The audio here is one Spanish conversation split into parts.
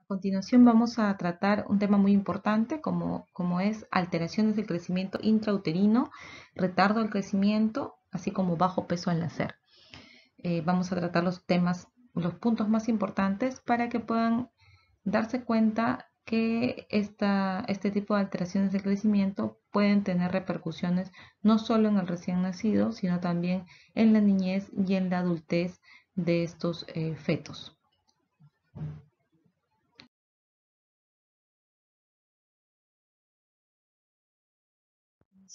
A continuación vamos a tratar un tema muy importante como es alteraciones del crecimiento intrauterino, retardo del crecimiento, así como bajo peso al nacer. Vamos a tratar los puntos más importantes para que puedan darse cuenta que este tipo de alteraciones del crecimiento pueden tener repercusiones no solo en el recién nacido, sino también en la niñez y en la adultez de estos fetos.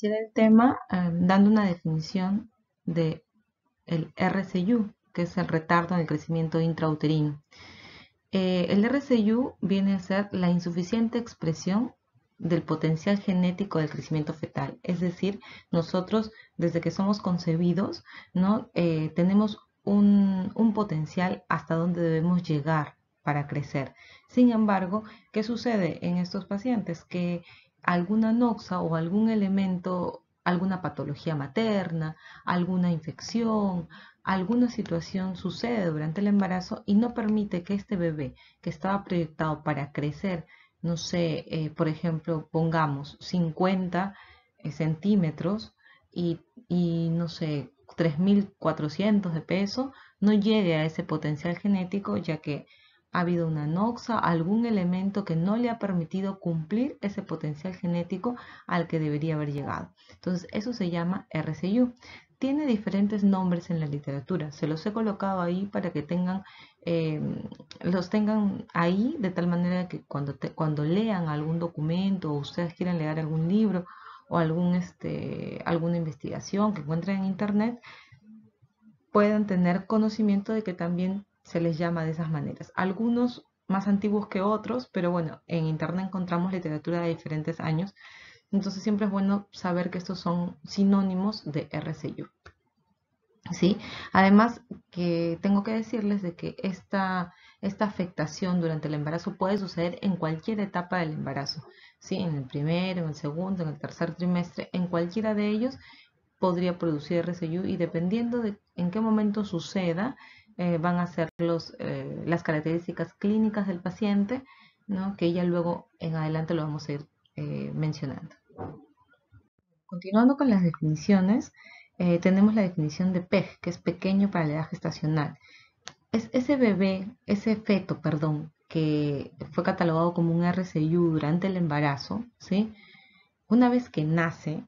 Iniciar el tema dando una definición de el RCU, que es el retardo en el crecimiento intrauterino. El RCU viene a ser la insuficiente expresión del potencial genético del crecimiento fetal. Es decir, nosotros desde que somos concebidos, ¿no? Tenemos un potencial hasta donde debemos llegar para crecer. Sin embargo, ¿qué sucede en estos pacientes? Que alguna noxa o algún elemento, alguna patología materna, alguna infección, alguna situación sucede durante el embarazo y no permite que este bebé que estaba proyectado para crecer, no sé, por ejemplo, pongamos 50 centímetros y no sé, 3.400 de peso, no llegue a ese potencial genético ya que ha habido una noxa, algún elemento que no le ha permitido cumplir ese potencial genético al que debería haber llegado. Entonces, eso se llama RCU. Tiene diferentes nombres en la literatura. Se los he colocado ahí para que eh, los tengan ahí de tal manera que cuando lean algún documento o ustedes quieran leer algún libro o alguna investigación que encuentren en internet, puedan tener conocimiento de que también se les llama de esas maneras. Algunos más antiguos que otros, pero bueno, en internet encontramos literatura de diferentes años, entonces siempre es bueno saber que estos son sinónimos de RCU. ¿Sí? Además, que tengo que decirles de que esta afectación durante el embarazo puede suceder en cualquier etapa del embarazo, ¿sí? En el primero, en el segundo, en el tercer trimestre, en cualquiera de ellos podría producir RCU y dependiendo de en qué momento suceda, van a ser las características clínicas del paciente, ¿no? Que ya luego en adelante lo vamos a ir mencionando. Continuando con las definiciones, tenemos la definición de PEG, que es pequeño para la edad gestacional. Es ese feto, perdón, que fue catalogado como un RCU durante el embarazo, ¿sí? Una vez que nace,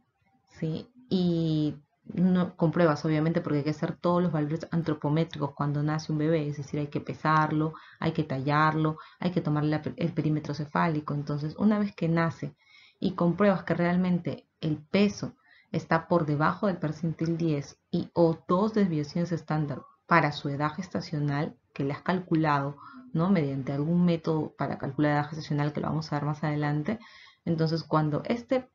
¿sí? Y no, con pruebas, obviamente, porque hay que hacer todos los valores antropométricos cuando nace un bebé, es decir, hay que pesarlo, hay que tallarlo, hay que tomarle el perímetro cefálico. Entonces, una vez que nace y compruebas que realmente el peso está por debajo del percentil 10 y o dos desviaciones estándar para su edad gestacional, que le has calculado, ¿no? Mediante algún método para calcular la edad gestacional que lo vamos a ver más adelante. Entonces, cuando este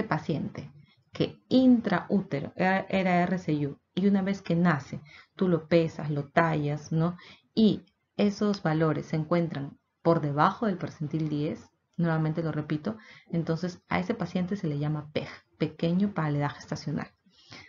paciente que intraútero era RCU y una vez que nace, tú lo pesas, lo tallas, ¿no? Y esos valores se encuentran por debajo del percentil 10, nuevamente lo repito, entonces a ese paciente se le llama PEG, pequeño para la edad gestacional.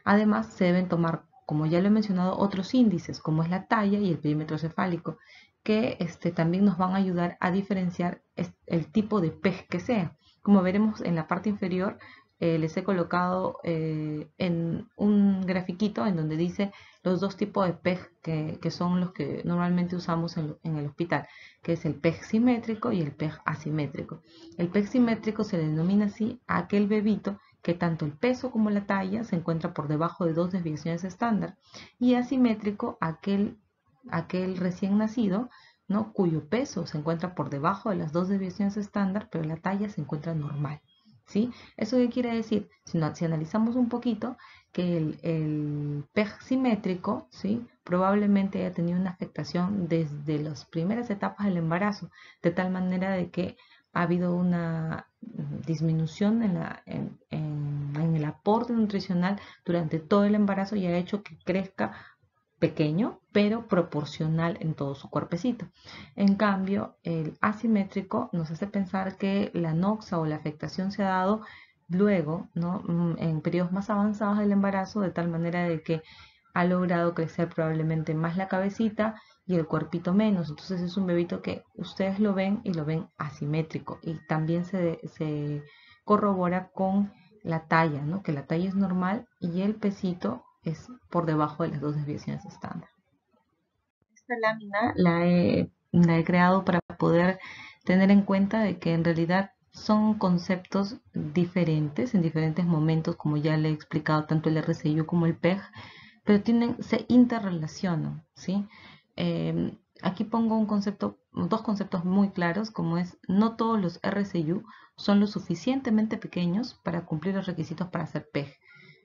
Además, se deben tomar, como ya lo he mencionado, otros índices, como es la talla y el perímetro cefálico, que también nos van a ayudar a diferenciar el tipo de PEG que sea. Como veremos en la parte inferior, les he colocado en un grafiquito en donde dice los dos tipos de PEG que son los que normalmente usamos en el hospital, que es el PEG simétrico y el PEG asimétrico. El PEG simétrico se le denomina así a aquel bebito que tanto el peso como la talla se encuentra por debajo de dos desviaciones estándar, y asimétrico aquel recién nacido, ¿no? Cuyo peso se encuentra por debajo de las dos desviaciones estándar, pero la talla se encuentra normal. ¿Sí? ¿Eso qué quiere decir? Si analizamos un poquito, que el PEG simétrico, ¿sí? Probablemente haya tenido una afectación desde las primeras etapas del embarazo, de tal manera de que ha habido una disminución en el aporte nutricional durante todo el embarazo y ha hecho que crezca pequeño, pero proporcional en todo su cuerpecito. En cambio, el asimétrico nos hace pensar que la noxa o la afectación se ha dado luego, ¿no? En periodos más avanzados del embarazo, de tal manera de que ha logrado crecer probablemente más la cabecita y el cuerpito menos. Entonces es un bebito que ustedes lo ven y lo ven asimétrico. Y también se corrobora con la talla, ¿no? Que la talla es normal y el pesito es por debajo de las dos desviaciones estándar. Esta lámina la he creado para poder tener en cuenta de que en realidad son conceptos diferentes en diferentes momentos, como ya le he explicado, tanto el RCU como el PEG, pero se interrelacionan, ¿sí? Aquí pongo dos conceptos muy claros, como es, no todos los RCU son lo suficientemente pequeños para cumplir los requisitos para hacer PEG.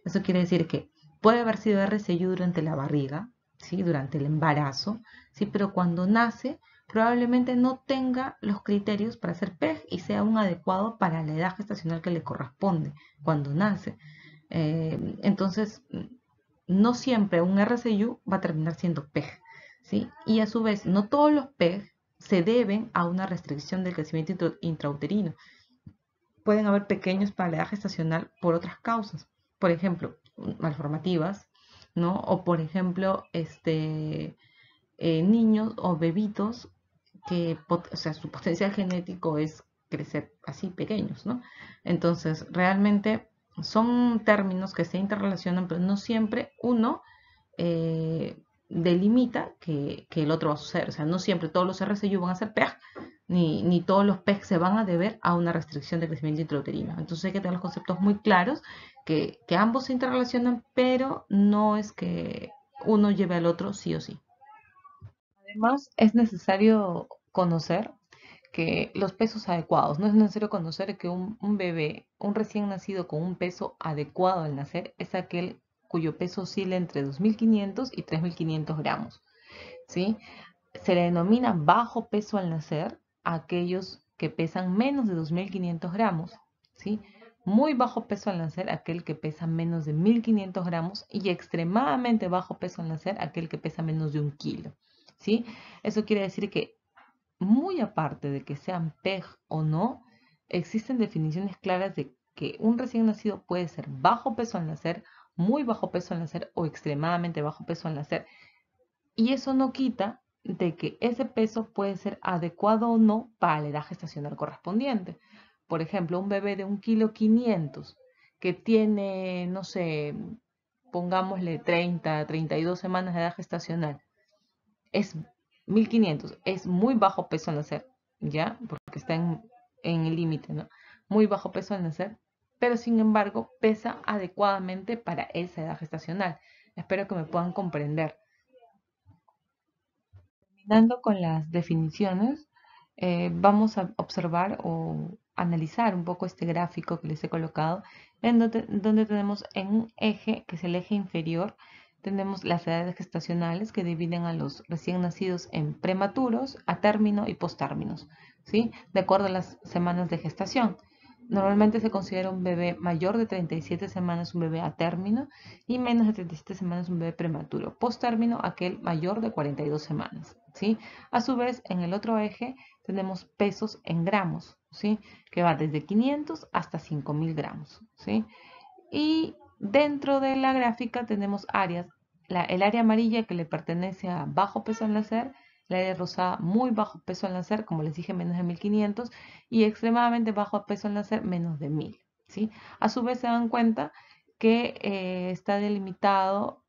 Eso quiere decir que puede haber sido RCU durante la barriga, ¿sí? Durante el embarazo, ¿sí? Pero cuando nace probablemente no tenga los criterios para hacer PEG y sea un adecuado para la edad gestacional que le corresponde cuando nace. Entonces, no siempre un RCU va a terminar siendo PEG, ¿sí? Y a su vez, no todos los PEG se deben a una restricción del crecimiento intrauterino. Pueden haber pequeños para la edad gestacional por otras causas, por ejemplo, malformativas, ¿no? O por ejemplo, niños o bebitos que, o sea, su potencial genético es crecer así pequeños, ¿no? Entonces, realmente son términos que se interrelacionan, pero no siempre uno delimita que el otro va a suceder. O sea, no siempre todos los RCU van a ser PEG, ni todos los PEG se van a deber a una restricción de crecimiento intrauterino. Entonces hay que tener los conceptos muy claros, que ambos se interrelacionan, pero no es que uno lleve al otro sí o sí. Además, es necesario conocer que los pesos adecuados, no es necesario conocer que un bebé, un recién nacido con un peso adecuado al nacer, es aquel cuyo peso oscila entre 2.500 y 3.500 gramos, ¿sí? Se le denomina bajo peso al nacer a aquellos que pesan menos de 2.500 gramos, ¿sí? Muy bajo peso al nacer aquel que pesa menos de 1.500 gramos y extremadamente bajo peso al nacer aquel que pesa menos de 1 kilo, ¿sí? Eso quiere decir que muy aparte de que sean PEG o no, existen definiciones claras de que un recién nacido puede ser bajo peso al nacer, muy bajo peso al nacer o extremadamente bajo peso al nacer. Y eso no quita de que ese peso puede ser adecuado o no para la edad gestacional correspondiente. Por ejemplo, un bebé de 1,5 kg que tiene, no sé, pongámosle 32 semanas de edad gestacional, es 1.500, es muy bajo peso al nacer, ¿ya? Porque está en el límite, ¿no? Muy bajo peso al nacer, pero sin embargo pesa adecuadamente para esa edad gestacional. Espero que me puedan comprender. Terminando con las definiciones, vamos a observar o analizar un poco este gráfico que les he colocado, en donde tenemos en un eje, que es el eje inferior, tenemos las edades gestacionales que dividen a los recién nacidos en prematuros, a término y postérminos, ¿sí? De acuerdo a las semanas de gestación. Normalmente se considera un bebé mayor de 37 semanas un bebé a término y menos de 37 semanas un bebé prematuro. Postérmino, aquel mayor de 42 semanas, ¿sí? A su vez, en el otro eje tenemos pesos en gramos, ¿sí? Que va desde 500 hasta 5.000 gramos, ¿sí? Y dentro de la gráfica tenemos áreas. El área amarilla que le pertenece a bajo peso al nacer, el área rosada muy bajo peso al nacer, como les dije, menos de 1.500, y extremadamente bajo peso al nacer, menos de 1.000, ¿sí? A su vez se dan cuenta que está delimitado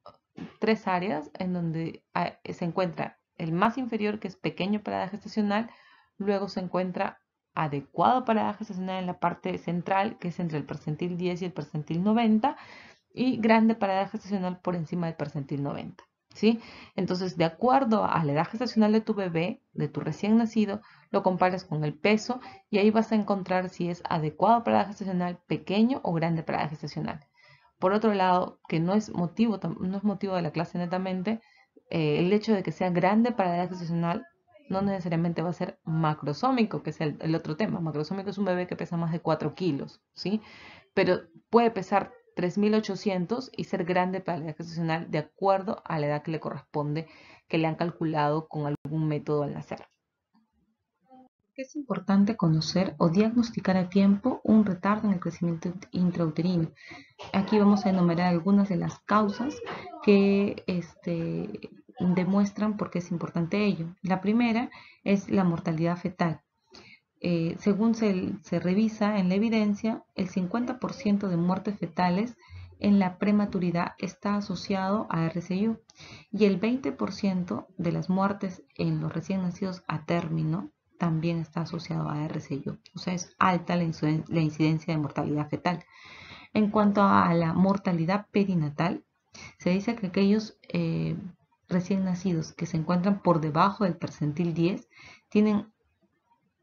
tres áreas en donde se encuentra el más inferior, que es pequeño para la edad gestacional, luego se encuentra adecuado para la edad gestacional en la parte central, que es entre el percentil 10 y el percentil 90, y grande para la edad gestacional por encima del percentil 90, ¿sí? Entonces, de acuerdo a la edad gestacional de tu bebé, de tu recién nacido, lo comparas con el peso y ahí vas a encontrar si es adecuado para la edad gestacional, pequeño o grande para la edad gestacional. Por otro lado, que no es motivo de la clase netamente, el hecho de que sea grande para la edad gestacional no necesariamente va a ser macrosómico, que es el otro tema. Macrosómico es un bebé que pesa más de 4 kilos, ¿sí? Pero puede pesar 3.800 y ser grande para la edad gestacional de acuerdo a la edad que le corresponde, que le han calculado con algún método al nacer. Es importante conocer o diagnosticar a tiempo un retardo en el crecimiento intrauterino. Aquí vamos a enumerar algunas de las causas que demuestran por qué es importante ello. La primera es la mortalidad fetal. Según se revisa en la evidencia, el 50% de muertes fetales en la prematuridad está asociado a RCU y el 20% de las muertes en los recién nacidos a término también está asociado a RCU. O sea, es alta la incidencia de mortalidad fetal. En cuanto a la mortalidad perinatal, se dice que aquellos recién nacidos que se encuentran por debajo del percentil 10 tienen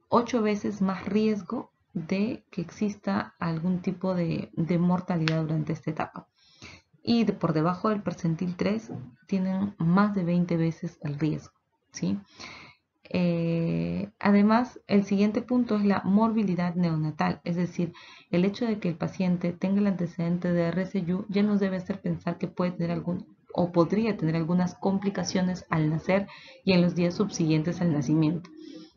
8 veces más riesgo de que exista algún tipo de mortalidad durante esta etapa. Y por debajo del percentil 3 tienen más de 20 veces el riesgo, ¿sí? Además, el siguiente punto es la morbilidad neonatal, es decir, el hecho de que el paciente tenga el antecedente de RSU ya nos debe hacer pensar que puede tener algún o podría tener algunas complicaciones al nacer y en los días subsiguientes al nacimiento.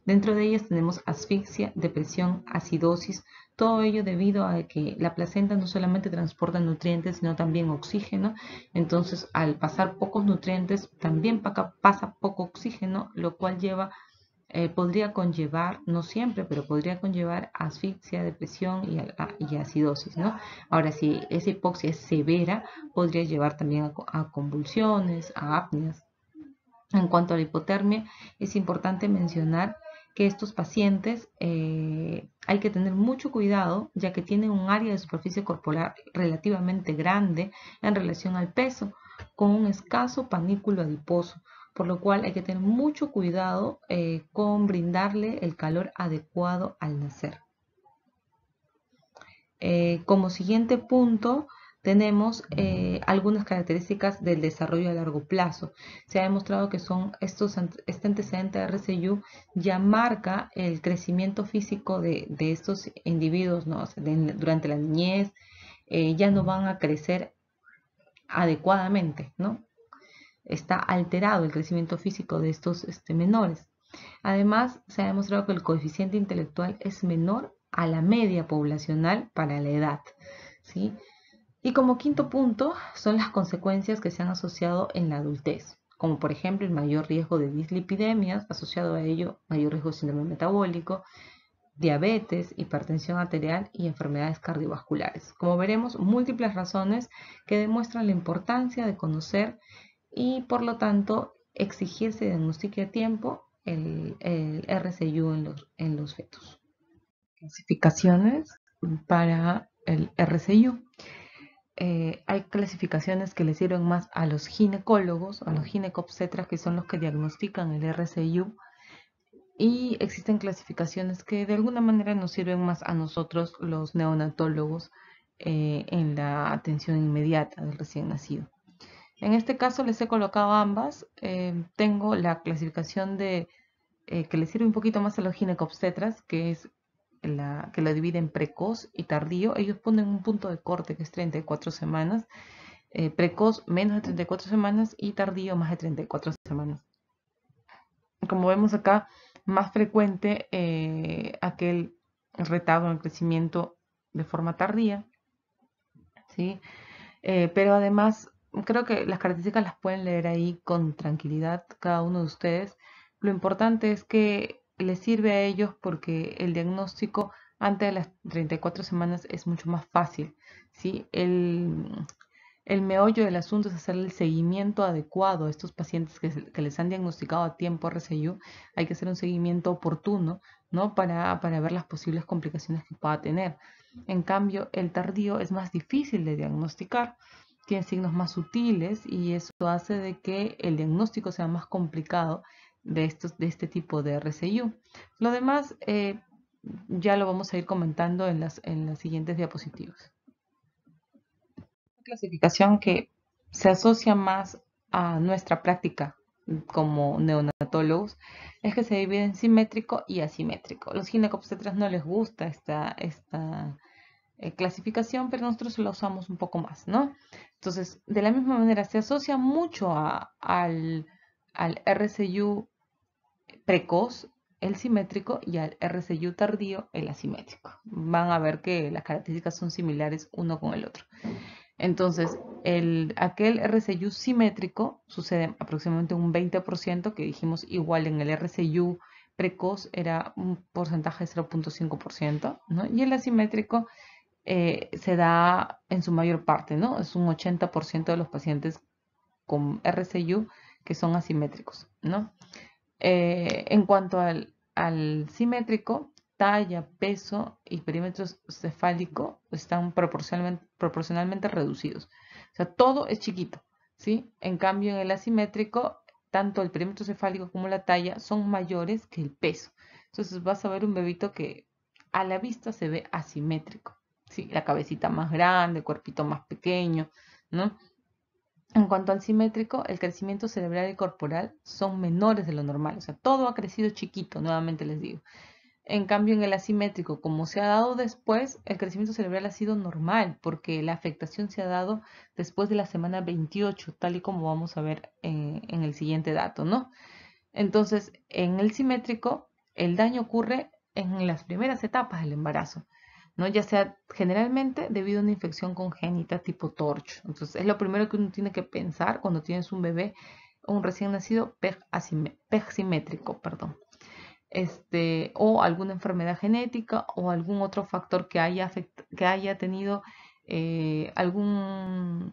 Dentro de ellas tenemos asfixia, depresión, acidosis, todo ello debido a que la placenta no solamente transporta nutrientes, sino también oxígeno. Entonces, al pasar pocos nutrientes, también pasa poco oxígeno, lo cual podría conllevar, no siempre, pero podría conllevar asfixia, depresión y acidosis, ¿no? Ahora, si esa hipoxia es severa, podría llevar también a convulsiones, a apneas. En cuanto a la hipotermia, es importante mencionar que estos pacientes hay que tener mucho cuidado, ya que tienen un área de superficie corporal relativamente grande en relación al peso, con un escaso panículo adiposo, por lo cual hay que tener mucho cuidado con brindarle el calor adecuado al nacer. Como siguiente punto, tenemos algunas características del desarrollo a largo plazo. Se ha demostrado que este antecedente de RCU ya marca el crecimiento físico de estos individuos, ¿no? O sea, durante la niñez, ya no van a crecer adecuadamente, ¿no? Está alterado el crecimiento físico de estos menores. Además, se ha demostrado que el coeficiente intelectual es menor a la media poblacional para la edad, ¿sí? Y como quinto punto son las consecuencias que se han asociado en la adultez, como por ejemplo el mayor riesgo de dislipidemias, asociado a ello mayor riesgo de síndrome metabólico, diabetes, hipertensión arterial y enfermedades cardiovasculares. Como veremos, múltiples razones que demuestran la importancia de conocer y por lo tanto exigirse diagnóstico a tiempo el RCU en los fetos. Clasificaciones para el RCU. Hay clasificaciones que le sirven más a los ginecólogos, a los ginecobstetras, que son los que diagnostican el RCU, y existen clasificaciones que de alguna manera nos sirven más a nosotros, los neonatólogos, en la atención inmediata del recién nacido. En este caso les he colocado ambas. Tengo la clasificación que le sirve un poquito más a los ginecobstetras, que es que lo divide en precoz y tardío. Ellos ponen un punto de corte que es 34 semanas. Precoz menos de 34 semanas y tardío más de 34 semanas. Como vemos acá, más frecuente aquel retardo en el crecimiento de forma tardía, ¿sí? Pero además, creo que las características las pueden leer ahí con tranquilidad cada uno de ustedes. Lo importante es que les sirve a ellos porque el diagnóstico antes de las 34 semanas es mucho más fácil, ¿sí? El meollo del asunto es hacer el seguimiento adecuado a estos pacientes que les han diagnosticado a tiempo RCU. Hay que hacer un seguimiento oportuno, ¿no? Para ver las posibles complicaciones que pueda tener. En cambio, el tardío es más difícil de diagnosticar, tiene signos más sutiles y eso hace de que el diagnóstico sea más complicado de este tipo de RCU. Lo demás ya lo vamos a ir comentando en las siguientes diapositivas. Clasificación que se asocia más a nuestra práctica como neonatólogos es que se divide en simétrico y asimétrico. Los ginecobstetras no les gusta esta clasificación, pero nosotros la usamos un poco más, ¿no? Entonces, de la misma manera, se asocia mucho al RCU precoz, el simétrico, y al RCU tardío, el asimétrico. Van a ver que las características son similares uno con el otro. Entonces, aquel RCU simétrico sucede aproximadamente un 20%, que dijimos igual en el RCU precoz era un porcentaje de 0,5%, ¿no? Y el asimétrico se da en su mayor parte, ¿no? Es un 80% de los pacientes con RCU que son asimétricos, ¿no? En cuanto al simétrico, talla, peso y perímetro cefálico están proporcionalmente reducidos. O sea, todo es chiquito, ¿sí? En cambio, en el asimétrico, tanto el perímetro cefálico como la talla son mayores que el peso. Entonces vas a ver un bebito que a la vista se ve asimétrico, ¿sí? La cabecita más grande, el cuerpito más pequeño, ¿no? En cuanto al simétrico, el crecimiento cerebral y corporal son menores de lo normal, o sea, todo ha crecido chiquito, nuevamente les digo. En cambio, en el asimétrico, como se ha dado después, el crecimiento cerebral ha sido normal, porque la afectación se ha dado después de la semana 28, tal y como vamos a ver en el siguiente dato, ¿no? Entonces, en el simétrico, el daño ocurre en las primeras etapas del embarazo, ¿no? Ya sea generalmente debido a una infección congénita tipo TORCH. Entonces, es lo primero que uno tiene que pensar cuando tienes un bebé, un recién nacido PEG simétrico, perdón. O alguna enfermedad genética o algún otro factor que haya tenido algún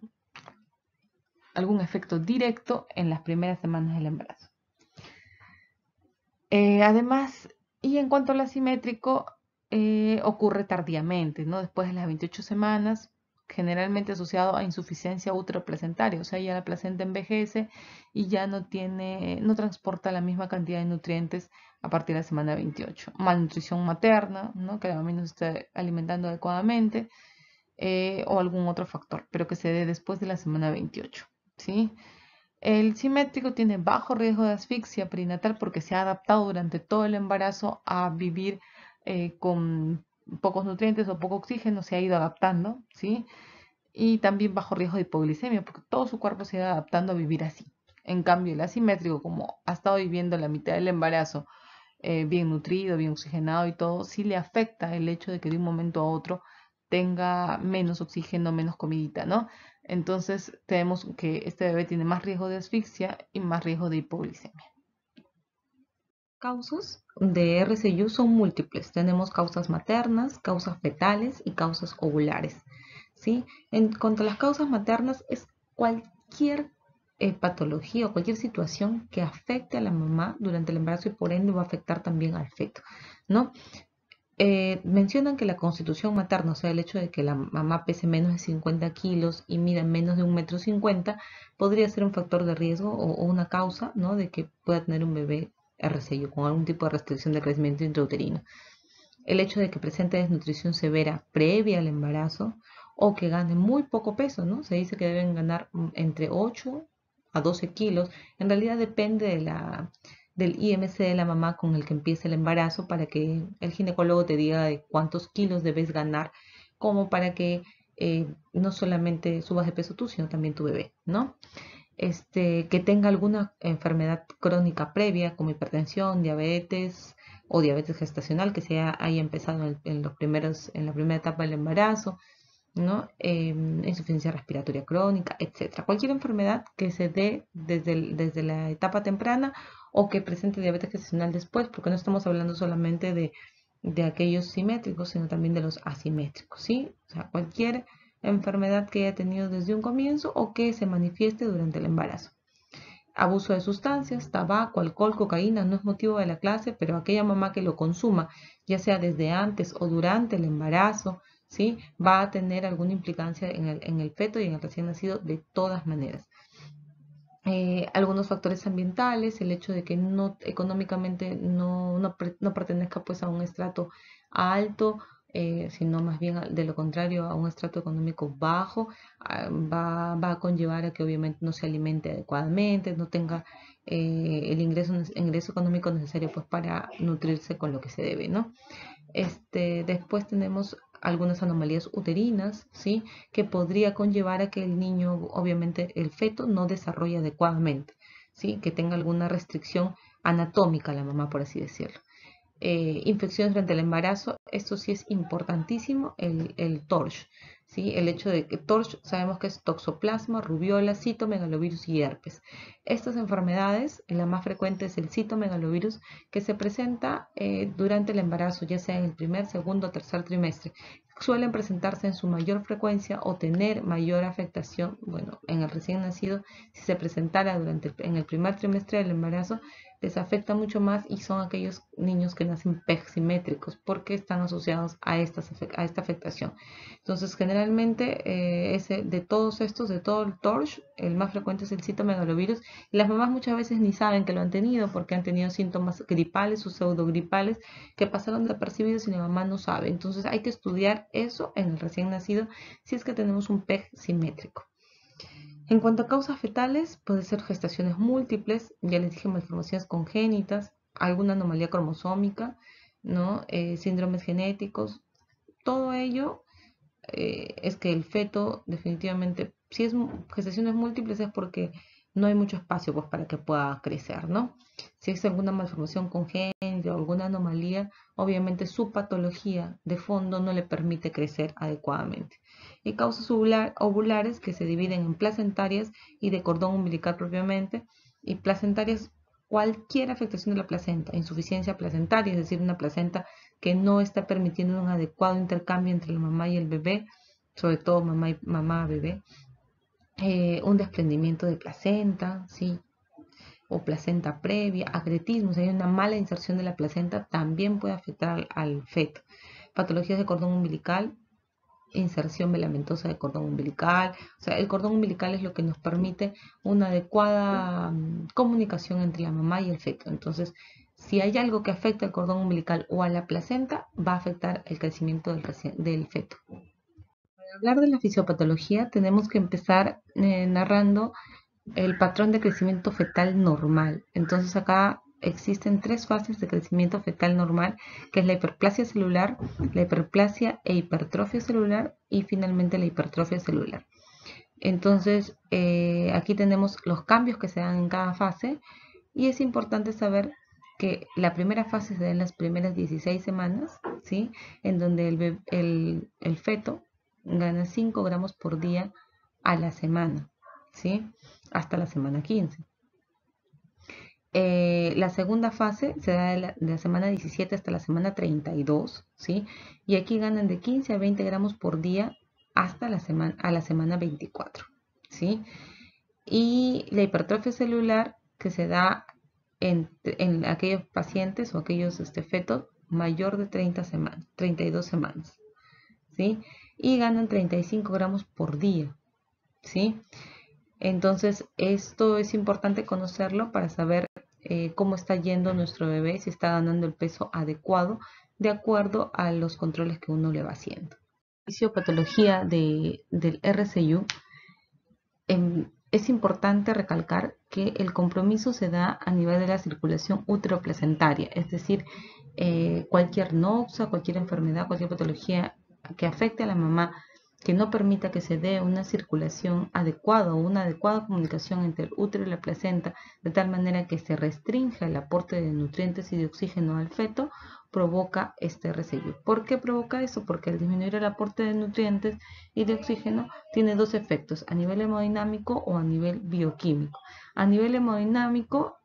efecto directo en las primeras semanas del embarazo. Además, y en cuanto al asimétrico, ocurre tardíamente, ¿no? Después de las 28 semanas, generalmente asociado a insuficiencia útero-placentaria, o sea, ya la placenta envejece y ya no transporta la misma cantidad de nutrientes a partir de la semana 28. Malnutrición materna, ¿no? Que la mamá no se esté alimentando adecuadamente, o algún otro factor, pero que se dé después de la semana 28, ¿sí? El simétrico tiene bajo riesgo de asfixia perinatal porque se ha adaptado durante todo el embarazo a vivir con pocos nutrientes o poco oxígeno, se ha ido adaptando, ¿sí? Y también bajo riesgo de hipoglicemia porque todo su cuerpo se ha ido adaptando a vivir así. En cambio, el asimétrico, como ha estado viviendo la mitad del embarazo bien nutrido, bien oxigenado y todo, sí le afecta el hecho de que de un momento a otro tenga menos oxígeno, menos comidita, ¿no? Entonces tenemos que este bebé tiene más riesgo de asfixia y más riesgo de hipoglicemia. Causas de RCU son múltiples. Tenemos causas maternas, causas fetales y causas ovulares, ¿sí? En cuanto a las causas maternas, es cualquier patología o cualquier situación que afecte a la mamá durante el embarazo y por ende va a afectar también al feto, ¿no? Mencionan que la constitución materna, o sea, el hecho de que la mamá pese menos de 50 kilos y mida menos de 1,50 m, podría ser un factor de riesgo o una causa, ¿no? De que pueda tener un bebé RCU con algún tipo de restricción de crecimiento intrauterino. El hecho de que presente desnutrición severa previa al embarazo o que gane muy poco peso, ¿no? Se dice que deben ganar entre 8 a 12 kilos. En realidad depende del IMC de la mamá con el que empiece el embarazo para que el ginecólogo te diga de cuántos kilos debes ganar, como para que no solamente subas de peso tú, sino también tu bebé, ¿no? Que tenga alguna enfermedad crónica previa como hipertensión, diabetes o diabetes gestacional que se haya empezado en la primera etapa del embarazo, ¿no? Insuficiencia respiratoria crónica, etcétera. Cualquier enfermedad que se dé desde la etapa temprana o que presente diabetes gestacional después, porque no estamos hablando solamente de aquellos simétricos, sino también de los asimétricos, ¿sí? O sea, cualquier enfermedad que haya tenido desde un comienzo o que se manifieste durante el embarazo. Abuso de sustancias, tabaco, alcohol, cocaína no es motivo de la clase, pero aquella mamá que lo consuma, ya sea desde antes o durante el embarazo, ¿sí? Va a tener alguna implicancia en el feto y en el recién nacido de todas maneras. Algunos factores ambientales, el hecho de que no económicamente no pertenezca pues a un estrato alto, sino más bien de lo contrario a un estrato económico bajo, va a conllevar a que obviamente no se alimente adecuadamente, no tenga el ingreso económico necesario pues para nutrirse con lo que se debe, ¿no? Después tenemos algunas anomalías uterinas, ¿sí? Que podría conllevar a que el niño, obviamente el feto, no desarrolle adecuadamente, ¿sí? Que tenga alguna restricción anatómica la mamá, por así decirlo. Infecciones durante el embarazo esto sí es importantísimo, el TORCH, ¿sí? El hecho de que TORCH sabemos que es toxoplasma, rubiola, citomegalovirus y herpes. Estas enfermedades, la más frecuente es el citomegalovirus, que se presenta durante el embarazo, ya sea en el primer, segundo o tercer trimestre. Suelen presentarse en su mayor frecuencia o tener mayor afectación, bueno, en el recién nacido, si se presentara en el primer trimestre del embarazo, les afecta mucho más y son aquellos niños que nacen PEG simétricos porque están asociados a esta afectación. Entonces, generalmente, de todos estos, de todo el TORCH, el más frecuente es el citomegalovirus. Y las mamás muchas veces ni saben que lo han tenido porque han tenido síntomas gripales o pseudogripales que pasaron desapercibidos y la mamá no sabe. Entonces, hay que estudiar eso en el recién nacido si es que tenemos un PEG simétrico. En cuanto a causas fetales, puede ser gestaciones múltiples, ya les dije, malformaciones congénitas, alguna anomalía cromosómica, ¿no? Síndromes genéticos. Todo ello es que el feto definitivamente, si es gestaciones múltiples es porque no hay mucho espacio pues, para que pueda crecer, ¿no? Si es alguna malformación congénita o alguna anomalía, obviamente su patología de fondo no le permite crecer adecuadamente. Y causas ovulares que se dividen en placentarias y de cordón umbilical propiamente, y placentarias cualquier afectación de la placenta, insuficiencia placentaria, es decir, una placenta que no está permitiendo un adecuado intercambio entre la mamá y el bebé, sobre todo mamá-bebé, un desprendimiento de placenta, ¿sí? O placenta previa, agretismo, si hay una mala inserción de la placenta, también puede afectar al feto. Patologías de cordón umbilical, inserción velamentosa de cordón umbilical, o sea, el cordón umbilical es lo que nos permite una adecuada comunicación entre la mamá y el feto. Entonces, si hay algo que afecta al cordón umbilical o a la placenta, va a afectar el crecimiento del feto. Para hablar de la fisiopatología, tenemos que empezar narrando el patrón de crecimiento fetal normal. Entonces acá existen 3 fases de crecimiento fetal normal, que es la hiperplasia celular, la hiperplasia e hipertrofia celular y finalmente la hipertrofia celular. Entonces aquí tenemos los cambios que se dan en cada fase y es importante saber que la primera fase se da en las primeras 16 semanas, ¿sí? En donde el feto gana 5 gramos por día a la semana, ¿sí? Hasta la semana 15. La segunda fase se da de la semana 17 hasta la semana 32, ¿sí? Y aquí ganan de 15 a 20 gramos por día hasta la semana 24, ¿sí? Y la hipertrofia celular que se da en aquellos pacientes o aquellos fetos mayor de 32 semanas, ¿sí? Y ganan 35 gramos por día, ¿sí? Entonces, esto es importante conocerlo para saber cómo está yendo nuestro bebé, si está ganando el peso adecuado de acuerdo a los controles que uno le va haciendo. La fisiopatología del RCU, es importante recalcar que el compromiso se da a nivel de la circulación uteroplacentaria, es decir, cualquier noxa, cualquier enfermedad, cualquier patología que afecte a la mamá, que no permita que se dé una circulación adecuada o una adecuada comunicación entre el útero y la placenta, de tal manera que se restrinja el aporte de nutrientes y de oxígeno al feto, provoca este RCU. ¿Por qué provoca eso? Porque al disminuir el aporte de nutrientes y de oxígeno tiene 2 efectos, a nivel hemodinámico o a nivel bioquímico. A nivel hemodinámico,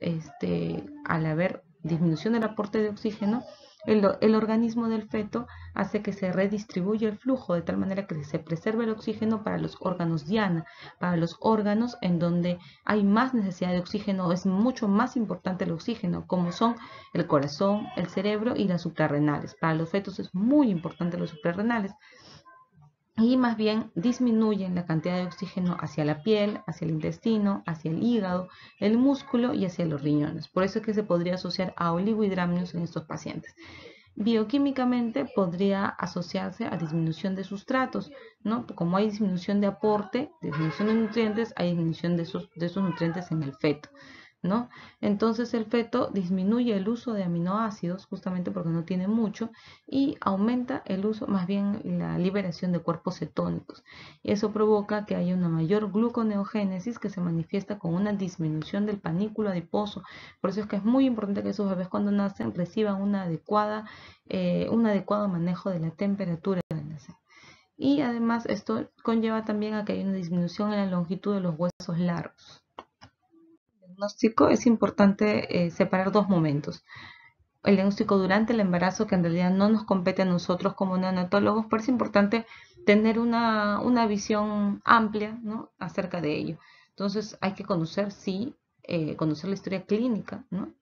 al haber disminución del aporte de oxígeno, el organismo del feto hace que se redistribuya el flujo de tal manera que se preserve el oxígeno para los órganos diana, para los órganos en donde hay más necesidad de oxígeno, es mucho más importante el oxígeno, como son el corazón, el cerebro y las suprarrenales. Para los fetos es muy importante los suprarrenales. Y más bien disminuyen la cantidad de oxígeno hacia la piel, hacia el intestino, hacia el hígado, el músculo y hacia los riñones. Por eso es que se podría asociar a oligohidramnios en estos pacientes. Bioquímicamente podría asociarse a disminución de sustratos, ¿no? Como hay disminución de aporte, disminución de nutrientes, hay disminución de esos nutrientes en el feto, ¿no? Entonces el feto disminuye el uso de aminoácidos justamente porque no tiene mucho y aumenta el uso, más bien la liberación de cuerpos cetónicos. Y eso provoca que haya una mayor gluconeogénesis que se manifiesta con una disminución del panículo adiposo. Por eso es que es muy importante que esos bebés cuando nacen reciban un adecuado manejo de la temperatura del nacer. Y además esto conlleva también a que haya una disminución en la longitud de los huesos largos. Diagnóstico es importante separar dos momentos. El diagnóstico durante el embarazo, que en realidad no nos compete a nosotros como neonatólogos, pero es importante tener una visión amplia, ¿no?, acerca de ello. Entonces hay que conocer, sí, conocer la historia clínica, ¿no?,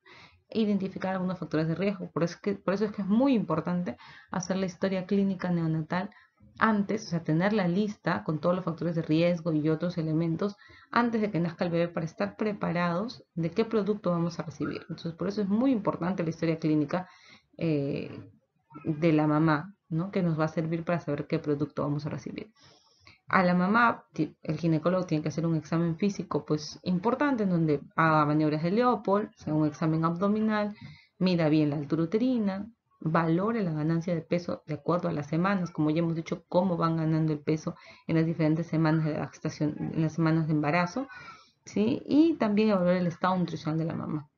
identificar algunos factores de riesgo. Por eso es que es muy importante hacer la historia clínica neonatal antes, o sea, tener la lista con todos los factores de riesgo y otros elementos antes de que nazca el bebé para estar preparados de qué producto vamos a recibir. Entonces, por eso es muy importante la historia clínica de la mamá, ¿no?, que nos va a servir para saber qué producto vamos a recibir. A la mamá, el ginecólogo tiene que hacer un examen físico pues importante en donde haga maniobras de Leopold, o sea, un examen abdominal, mida bien la altura uterina, valore la ganancia de peso de acuerdo a las semanas, como ya hemos dicho, cómo van ganando el peso en las diferentes semanas de la gestación, en las semanas de embarazo, ¿sí? Y también evaluar el estado nutricional de la mamá.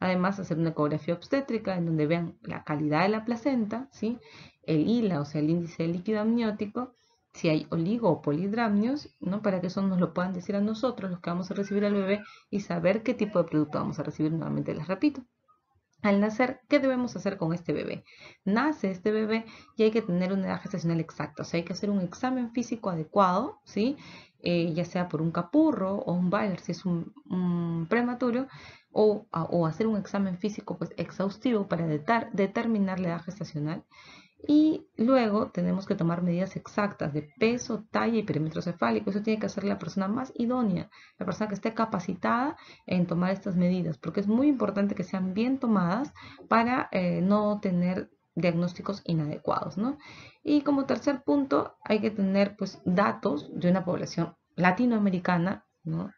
Además, hacer una ecografía obstétrica en donde vean la calidad de la placenta, ¿sí?, el ILA, o sea, el índice de líquido amniótico, si hay oligo o polidramnios, ¿no?, para que eso nos lo puedan decir a nosotros, los que vamos a recibir al bebé, y saber qué tipo de producto vamos a recibir. Nuevamente les repito. Al nacer, ¿qué debemos hacer con este bebé? Nace este bebé y hay que tener una edad gestacional exacta, o sea, hay que hacer un examen físico adecuado, ¿sí? Ya sea por un capurro o un Baller si es un prematuro, o hacer un examen físico pues exhaustivo para determinar la edad gestacional. Y luego tenemos que tomar medidas exactas de peso, talla y perímetro cefálico. Eso tiene que hacer la persona más idónea, la persona que esté capacitada en tomar estas medidas, porque es muy importante que sean bien tomadas para no tener diagnósticos inadecuados, ¿no? Y como tercer punto, hay que tener pues datos de una población latinoamericana, ¿no?,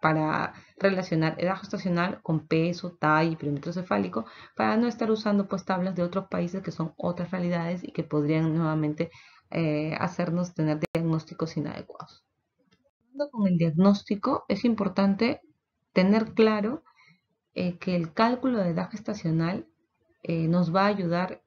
para relacionar edad gestacional con peso, talla y perímetro cefálico, para no estar usando pues tablas de otros países que son otras realidades y que podrían nuevamente hacernos tener diagnósticos inadecuados. Con el diagnóstico es importante tener claro que el cálculo de edad gestacional nos va a ayudar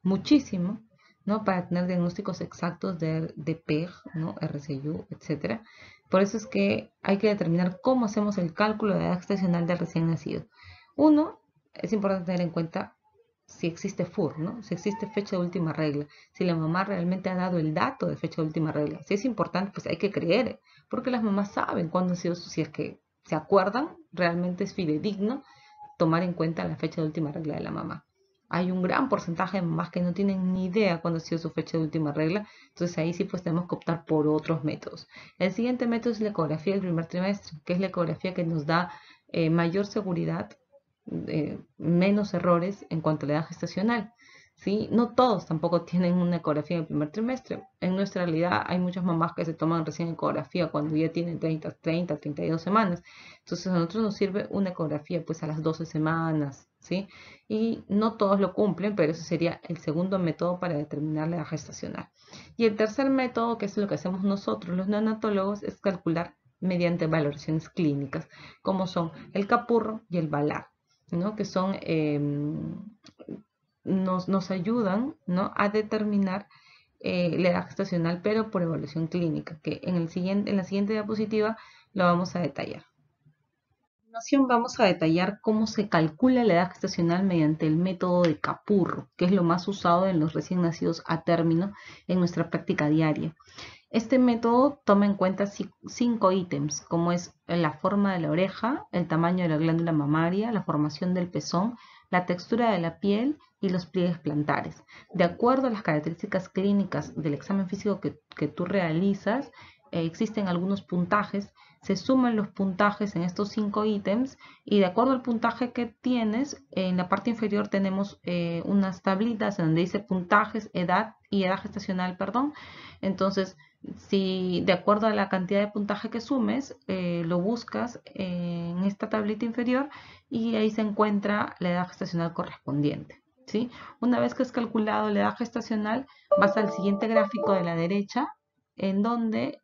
muchísimo, ¿no?, para tener diagnósticos exactos de PEG, ¿no?, RCU, etcétera. Por eso es que hay que determinar cómo hacemos el cálculo de edad gestacional del recién nacido. Uno, es importante tener en cuenta si existe FUR, ¿no?, si existe fecha de última regla, si la mamá realmente ha dado el dato de fecha de última regla. Si es importante, pues hay que creer, porque las mamás saben cuándo ha sido, si es que se acuerdan, realmente es fidedigno tomar en cuenta la fecha de última regla de la mamá. Hay un gran porcentaje de mamás que no tienen ni idea cuándo ha sido su fecha de última regla, entonces ahí sí pues tenemos que optar por otros métodos. El siguiente método es la ecografía del primer trimestre, que es la ecografía que nos da mayor seguridad, menos errores en cuanto a la edad gestacional, ¿sí? No todos tampoco tienen una ecografía en el primer trimestre. En nuestra realidad hay muchas mamás que se toman recién ecografía cuando ya tienen 32 semanas. Entonces a nosotros nos sirve una ecografía pues a las 12 semanas, ¿sí? Y no todos lo cumplen, pero ese sería el segundo método para determinar la edad gestacional. Y el tercer método, que es lo que hacemos nosotros los neonatólogos, es calcular mediante valoraciones clínicas, como son el capurro y el balar, ¿no?, que son nos ayudan, ¿no?, a determinar la edad gestacional, pero por evaluación clínica, que en la siguiente diapositiva lo vamos a detallar. A continuación vamos a detallar cómo se calcula la edad gestacional mediante el método de Capurro, que es lo más usado en los recién nacidos a término en nuestra práctica diaria. Este método toma en cuenta 5 ítems, como es la forma de la oreja, el tamaño de la glándula mamaria, la formación del pezón, la textura de la piel y los pliegues plantares. De acuerdo a las características clínicas del examen físico que tú realizas, existen algunos puntajes se suman los puntajes en estos 5 ítems y de acuerdo al puntaje que tienes, en la parte inferior tenemos unas tablitas donde dice puntajes, edad y edad gestacional, perdón. Entonces, si de acuerdo a la cantidad de puntaje que sumes, lo buscas en esta tablita inferior y ahí se encuentra la edad gestacional correspondiente, ¿sí? Una vez que has calculado la edad gestacional, vas al siguiente gráfico de la derecha, en donde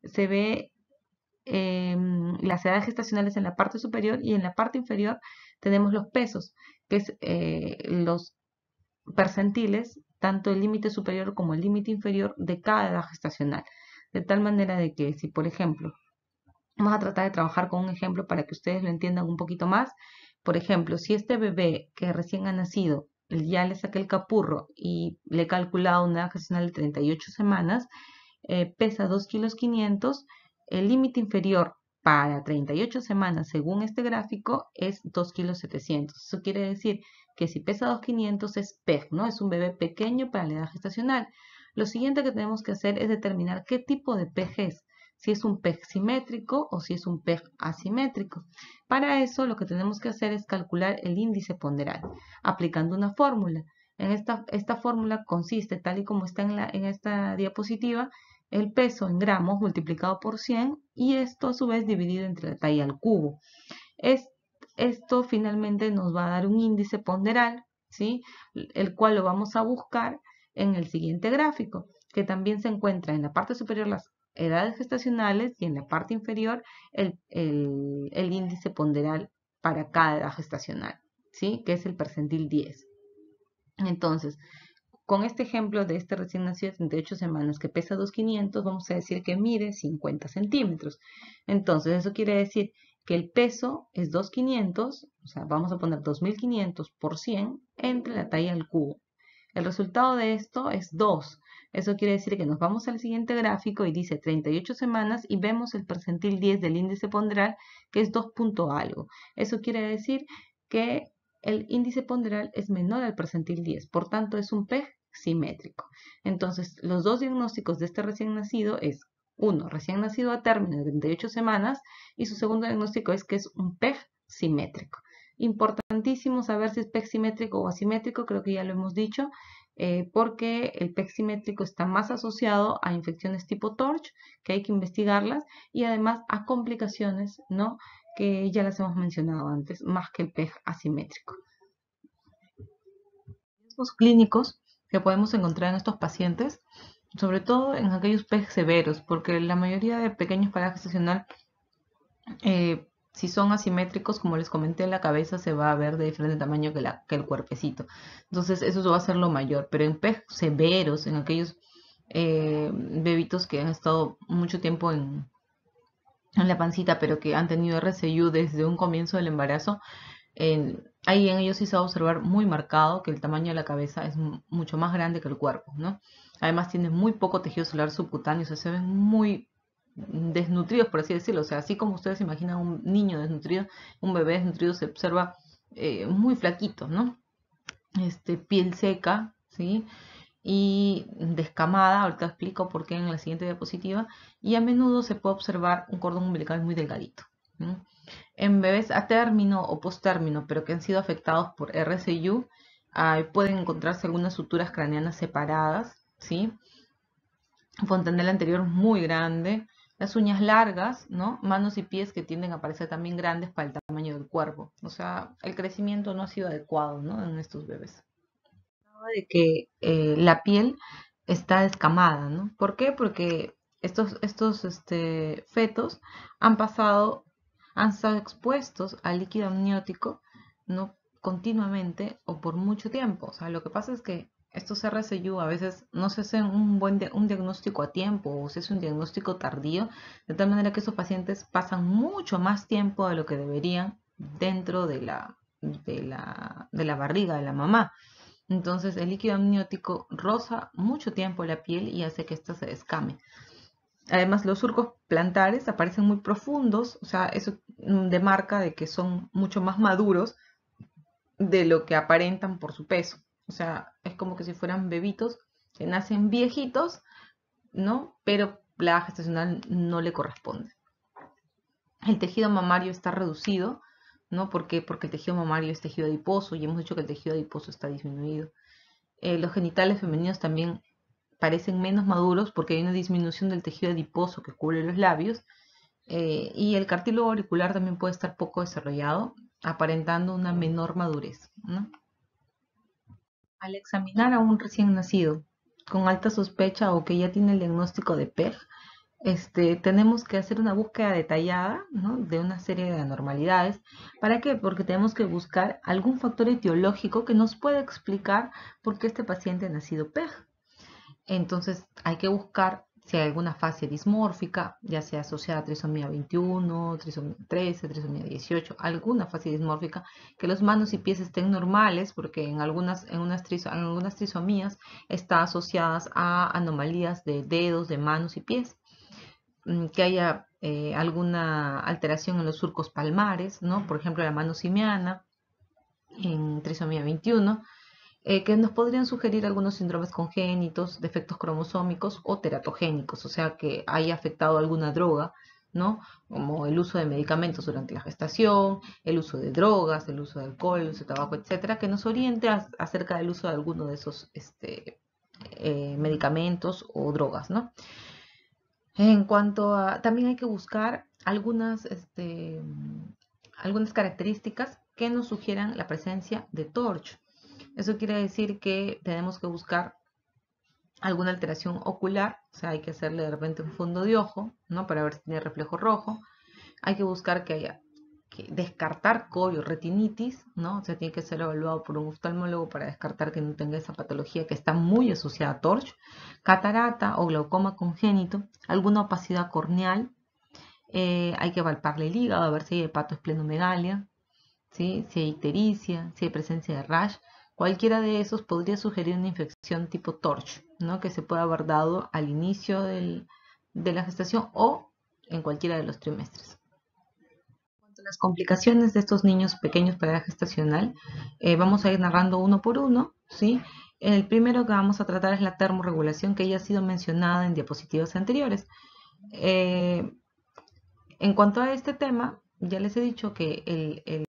se ve las edades gestacionales en la parte superior y en la parte inferior tenemos los pesos, que es los percentiles, tanto el límite superior como el límite inferior de cada edad gestacional. De tal manera de que si, por ejemplo, vamos a tratar de trabajar con un ejemplo para que ustedes lo entiendan un poquito más. Por ejemplo, si este bebé que recién ha nacido ya le saqué el capurro y le he calculado una edad gestacional de 38 semanas, pesa 2,5 kilos, el límite inferior para 38 semanas según este gráfico es 2,7 kilos. Eso quiere decir que si pesa 2,500 es PEG, ¿no? Es un bebé pequeño para la edad gestacional. Lo siguiente que tenemos que hacer es determinar qué tipo de PEG es, si es un PEG simétrico o si es un PEG asimétrico. Para eso lo que tenemos que hacer es calcular el índice ponderal aplicando una fórmula. Esta fórmula consiste, tal y como está en esta diapositiva, el peso en gramos multiplicado por 100 y esto a su vez dividido entre la talla al cubo. Esto finalmente nos va a dar un índice ponderal, ¿sí? El cual lo vamos a buscar en el siguiente gráfico, que también se encuentra en la parte superior las edades gestacionales y en la parte inferior el índice ponderal para cada edad gestacional, ¿sí? Que es el percentil 10. Entonces, con este ejemplo de este recién nacido de 38 semanas que pesa 2,500, vamos a decir que mide 50 centímetros. Entonces, eso quiere decir que el peso es 2,500, o sea, vamos a poner 2,500 por 100 entre la talla al cubo. El resultado de esto es 2. Eso quiere decir que nos vamos al siguiente gráfico y dice 38 semanas y vemos el percentil 10 del índice ponderal, que es 2 punto algo. Eso quiere decir que el índice ponderal es menor al percentil 10, por tanto es un PEG simétrico. Entonces, los dos diagnósticos de este recién nacido es, uno, recién nacido a término de 38 semanas, y su segundo diagnóstico es que es un PEG simétrico. Importantísimo saber si es PEG simétrico o asimétrico, creo que ya lo hemos dicho, porque el PEG simétrico está más asociado a infecciones tipo TORCH, que hay que investigarlas, y además a complicaciones, ¿no?, que ya las hemos mencionado antes, más que el PEG asimétrico. Riesgos clínicos que podemos encontrar en estos pacientes, sobre todo en aquellos PEG severos, porque la mayoría de pequeños para gestacional, si son asimétricos, como les comenté, la cabeza se va a ver de diferente tamaño que el cuerpecito. Entonces eso va a ser lo mayor, pero en PEG severos, en aquellos bebitos que han estado mucho tiempo en la pancita, pero que han tenido RCU desde un comienzo del embarazo, ahí en ellos sí se va a observar muy marcado que el tamaño de la cabeza es mucho más grande que el cuerpo, ¿no? Además tienen muy poco tejido celular subcutáneo, o sea, se ven muy desnutridos, por así decirlo. O sea, así como ustedes imaginan un niño desnutrido, un bebé desnutrido se observa muy flaquito, ¿no? Piel seca, ¿sí? Y descamada, ahorita explico por qué en la siguiente diapositiva, y a menudo se puede observar un cordón umbilical muy delgadito, ¿no? En bebés a término o post-término, pero que han sido afectados por RCU, pueden encontrarse algunas suturas craneanas separadas, ¿sí? Fontanela anterior muy grande, las uñas largas, ¿no? Manos y pies que tienden a parecer también grandes para el tamaño del cuerpo. O sea, el crecimiento no ha sido adecuado, ¿no?, en estos bebés. De que la piel está descamada, ¿no? ¿Por qué? Porque estos fetos han estado expuestos al líquido amniótico, ¿no?, continuamente o por mucho tiempo. O sea, lo que pasa es que estos RCU a veces no se hacen un diagnóstico a tiempo o se hace un diagnóstico tardío, de tal manera que esos pacientes pasan mucho más tiempo de lo que deberían dentro de la barriga de la mamá. Entonces el líquido amniótico roza mucho tiempo la piel y hace que ésta se descame. Además, los surcos plantares aparecen muy profundos, o sea, eso demarca de que son mucho más maduros de lo que aparentan por su peso. O sea, es como que si fueran bebitos que nacen viejitos, ¿no? Pero la gestacional no le corresponde. El tejido mamario está reducido, ¿no? ¿Por qué? Porque el tejido mamario es tejido adiposo y hemos dicho que el tejido adiposo está disminuido. Los genitales femeninos también parecen menos maduros porque hay una disminución del tejido adiposo que cubre los labios, y el cartílago auricular también puede estar poco desarrollado, aparentando una menor madurez, ¿no? Al examinar a un recién nacido con alta sospecha o que ya tiene el diagnóstico de PEG, tenemos que hacer una búsqueda detallada, ¿no?, de una serie de anormalidades. ¿Para qué? Porque tenemos que buscar algún factor etiológico que nos pueda explicar por qué este paciente ha nacido PEG. Entonces hay que buscar si hay alguna fase dismórfica, ya sea asociada a trisomía 21, trisomía 13, trisomía 18, alguna fase dismórfica, que los manos y pies estén normales, porque en algunas trisomías está asociadas a anomalías de dedos, de manos y pies, que haya alguna alteración en los surcos palmares, ¿no? Por ejemplo, la mano simiana en trisomía 21, que nos podrían sugerir algunos síndromes congénitos, defectos cromosómicos o teratogénicos, o sea, que haya afectado alguna droga, ¿no? Como el uso de medicamentos durante la gestación, el uso de drogas, el uso de alcohol, el uso de tabaco, etcétera, que nos oriente acerca del uso de alguno de esos medicamentos o drogas, ¿no? En cuanto a, también hay que buscar algunas características que nos sugieran la presencia de TORCH. Eso quiere decir que tenemos que buscar alguna alteración ocular, o sea, hay que hacerle de repente un fondo de ojo, ¿no? Para ver si tiene reflejo rojo. Hay que buscar que descartar retinitis, ¿no? O sea, tiene que ser evaluado por un oftalmólogo para descartar que no tenga esa patología que está muy asociada a TORCH, catarata o glaucoma congénito, alguna opacidad corneal. Hay que palparle el hígado a ver si hay hepatoesplenomegalia, ¿sí? Si hay ictericia, si hay presencia de rash. Cualquiera de esos podría sugerir una infección tipo TORCH, ¿no?, que se puede haber dado al inicio de la gestación o en cualquiera de los trimestres. En cuanto a las complicaciones de estos niños pequeños para la gestacional, vamos a ir narrando uno por uno, ¿sí? El primero que vamos a tratar es la termorregulación, que ya ha sido mencionada en diapositivas anteriores. En cuanto a este tema, ya les he dicho que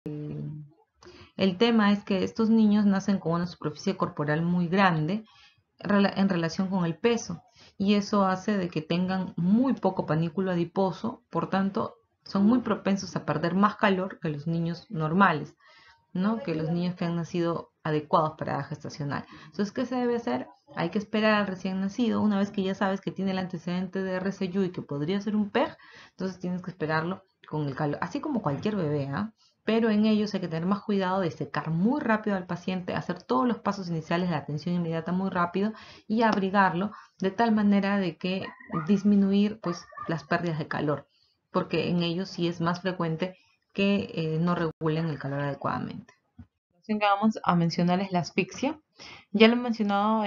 el tema es que estos niños nacen con una superficie corporal muy grande en relación con el peso, y eso hace de que tengan muy poco panículo adiposo, por tanto son muy propensos a perder más calor que los niños normales, ¿no?, que los niños que han nacido adecuados para la gestacional. Entonces, ¿qué se debe hacer? Hay que esperar al recién nacido. Una vez que ya sabes que tiene el antecedente de RCU y que podría ser un PEG, entonces tienes que esperarlo con el calor, así como cualquier bebé, ¿eh? Pero en ellos hay que tener más cuidado de secar muy rápido al paciente, hacer todos los pasos iniciales de la atención inmediata muy rápido y abrigarlo de tal manera de que disminuir pues las pérdidas de calor, porque en ellos sí es más frecuente que no regulen el calor adecuadamente. La que vamos a mencionar es la asfixia. Ya lo he mencionado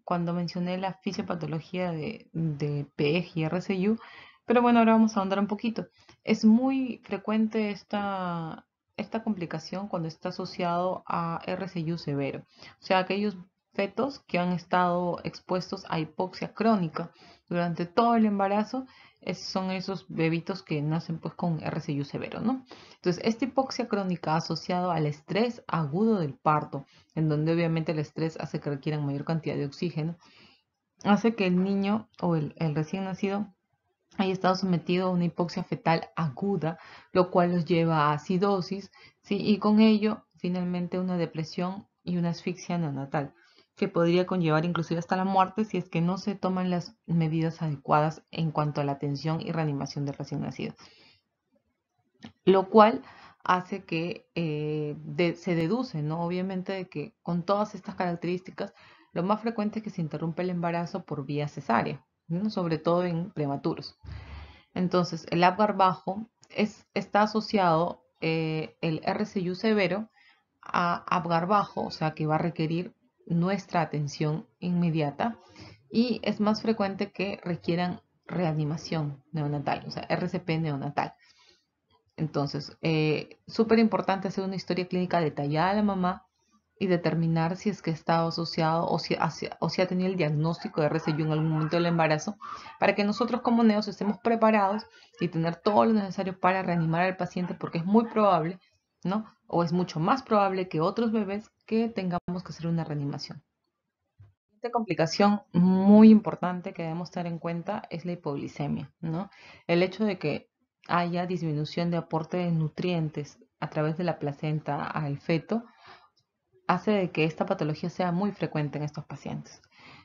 cuando mencioné la fisiopatología de PEG y RCU, pero bueno, ahora vamos a ahondar un poquito. Es muy frecuente esta complicación cuando está asociado a RCU severo, o sea, aquellos fetos que han estado expuestos a hipoxia crónica durante todo el embarazo. Son esos bebitos que nacen pues con RCU severo, ¿no? Entonces, esta hipoxia crónica asociado al estrés agudo del parto, en donde obviamente el estrés hace que requieran mayor cantidad de oxígeno, hace que el niño o el recién nacido haya estado sometido a una hipoxia fetal aguda, lo cual los lleva a acidosis, ¿sí? Y con ello, finalmente, una depresión y una asfixia neonatal, que podría conllevar inclusive hasta la muerte si es que no se toman las medidas adecuadas en cuanto a la atención y reanimación del recién nacido. Lo cual hace que se deduce, ¿no? Obviamente, de que con todas estas características, lo más frecuente es que se interrumpe el embarazo por vía cesárea, ¿no?, sobre todo en prematuros. Entonces, el Apgar bajo está asociado el RCU severo a Apgar bajo, o sea que va a requerir nuestra atención inmediata y es más frecuente que requieran reanimación neonatal, o sea, RCP neonatal. Entonces, súper importante hacer una historia clínica detallada a la mamá y determinar si es que está asociado o si ha tenido el diagnóstico de RCU en algún momento del embarazo, para que nosotros como neos estemos preparados y tener todo lo necesario para reanimar al paciente, porque es muy probable, ¿no? O es mucho más probable que otros bebés que tengamos que hacer una reanimación. Otra complicación muy importante que debemos tener en cuenta es la hipoglicemia, ¿no? El hecho de que haya disminución de aporte de nutrientes a través de la placenta al feto hace de que esta patología sea muy frecuente en estos pacientes.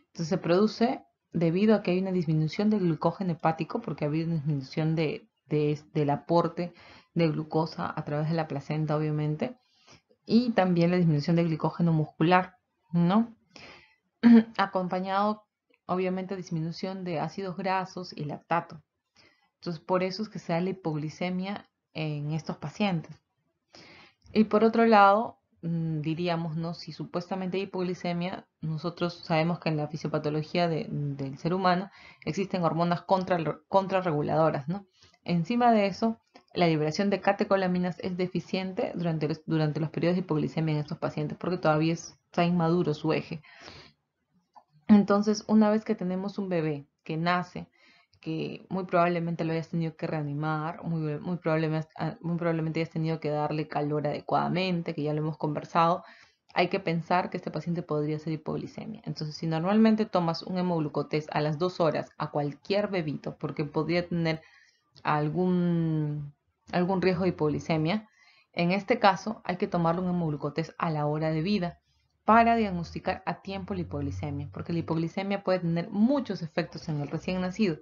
Entonces se produce debido a que hay una disminución del glucógeno hepático, porque ha habido una disminución del aporte de glucosa a través de la placenta, obviamente, y también la disminución del glucógeno muscular, ¿no? Acompañado, obviamente, de disminución de ácidos grasos y lactato. Entonces, por eso es que se da la hipoglicemia en estos pacientes. Y por otro lado, diríamos, ¿no? Si supuestamente hay hipoglicemia, nosotros sabemos que en la fisiopatología del ser humano existen hormonas contrarreguladoras, ¿no? Encima de eso, la liberación de catecolaminas es deficiente durante los periodos de hipoglicemia en estos pacientes porque todavía está inmaduro su eje. Entonces, una vez que tenemos un bebé que nace, que muy probablemente lo hayas tenido que reanimar, muy probablemente hayas tenido que darle calor adecuadamente, que ya lo hemos conversado, hay que pensar que este paciente podría ser hipoglicemia. Entonces, si normalmente tomas un hemoglucotés a las 2 horas a cualquier bebito, porque podría tener algún, algún riesgo de hipoglicemia, en este caso hay que tomarle un hemoglucotés a la hora de vida para diagnosticar a tiempo la hipoglicemia, porque la hipoglicemia puede tener muchos efectos en el recién nacido,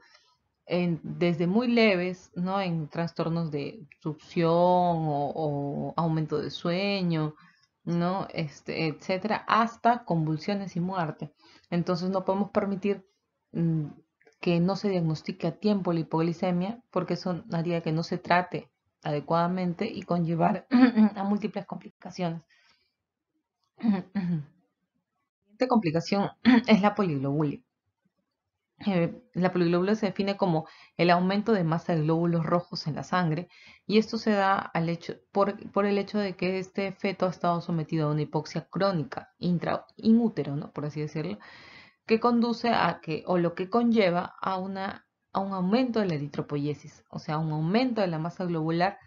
desde muy leves, ¿no? En trastornos de succión o aumento de sueño, ¿no? Etcétera, hasta convulsiones y muerte. Entonces no podemos permitir mm, que no se diagnostique a tiempo la hipoglicemia, porque eso haría que no se trate adecuadamente y conllevar a múltiples complicaciones. Esta complicación es la poliglobulia. La poliglobulia se define como el aumento de masa de glóbulos rojos en la sangre y esto se da por el hecho de que este feto ha estado sometido a una hipoxia crónica inútero, ¿no? Por así decirlo, que conduce a que, o lo que conlleva a un aumento de la eritropoyesis, o sea, un aumento de la masa globular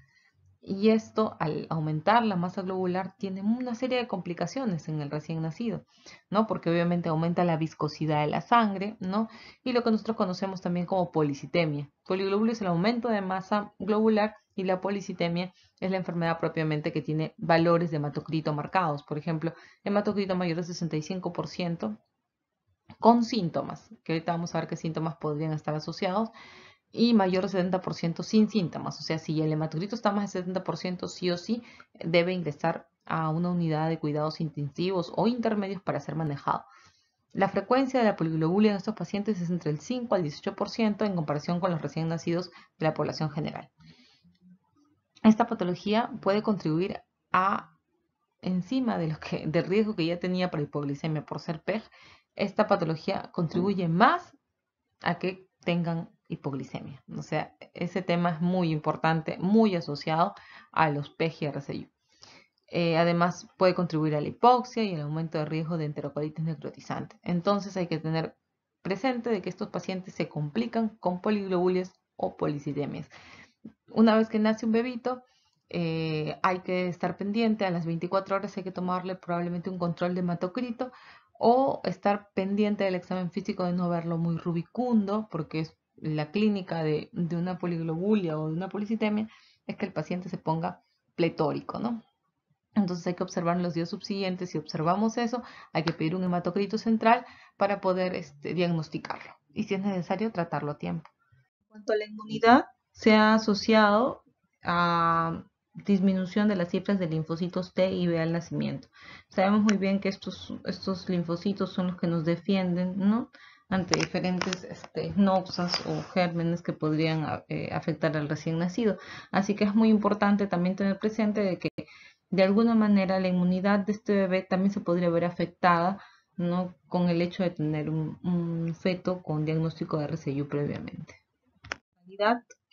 y esto, al aumentar la masa globular, tiene una serie de complicaciones en el recién nacido, ¿no? Porque obviamente aumenta la viscosidad de la sangre, ¿no? Y lo que nosotros conocemos también como policitemia. Poliglobulia es el aumento de masa globular y la policitemia es la enfermedad propiamente que tiene valores de hematocrito marcados. Por ejemplo, hematocrito mayor de 65% con síntomas, que ahorita vamos a ver qué síntomas podrían estar asociados y mayor de 70% sin síntomas. O sea, si el hematocrito está más de 70%, sí o sí debe ingresar a una unidad de cuidados intensivos o intermedios para ser manejado. La frecuencia de la poliglobulia en estos pacientes es entre el 5 al 18% en comparación con los recién nacidos de la población general. Esta patología puede contribuir a, encima del riesgo que ya tenía para hipoglicemia por ser PEG, esta patología contribuye más a que tengan hipoglicemia. O sea, ese tema es muy importante, muy asociado a los PGRCU. Además, puede contribuir a la hipoxia y al aumento de riesgo de enterocolitis necrotizante. Entonces, hay que tener presente de que estos pacientes se complican con poliglobulias o policitemias. Una vez que nace un bebito, hay que estar pendiente, a las 24 horas hay que tomarle probablemente un control de hematocrito o estar pendiente del examen físico de no verlo muy rubicundo, porque es la clínica de una poliglobulia o de una policitemia, es que el paciente se ponga pletórico, ¿no? Entonces hay que observar en los días subsiguientes. Si observamos eso, hay que pedir un hematocrito central para poder diagnosticarlo y si es necesario tratarlo a tiempo. En cuanto a la inmunidad, se ha asociado a disminución de las cifras de linfocitos T y B al nacimiento. Sabemos muy bien que estos linfocitos son los que nos defienden, ¿no? Ante diferentes noxas o gérmenes que podrían afectar al recién nacido. Así que es muy importante también tener presente de que de alguna manera la inmunidad de este bebé también se podría ver afectada, ¿no? Con el hecho de tener un feto con diagnóstico de RCU previamente.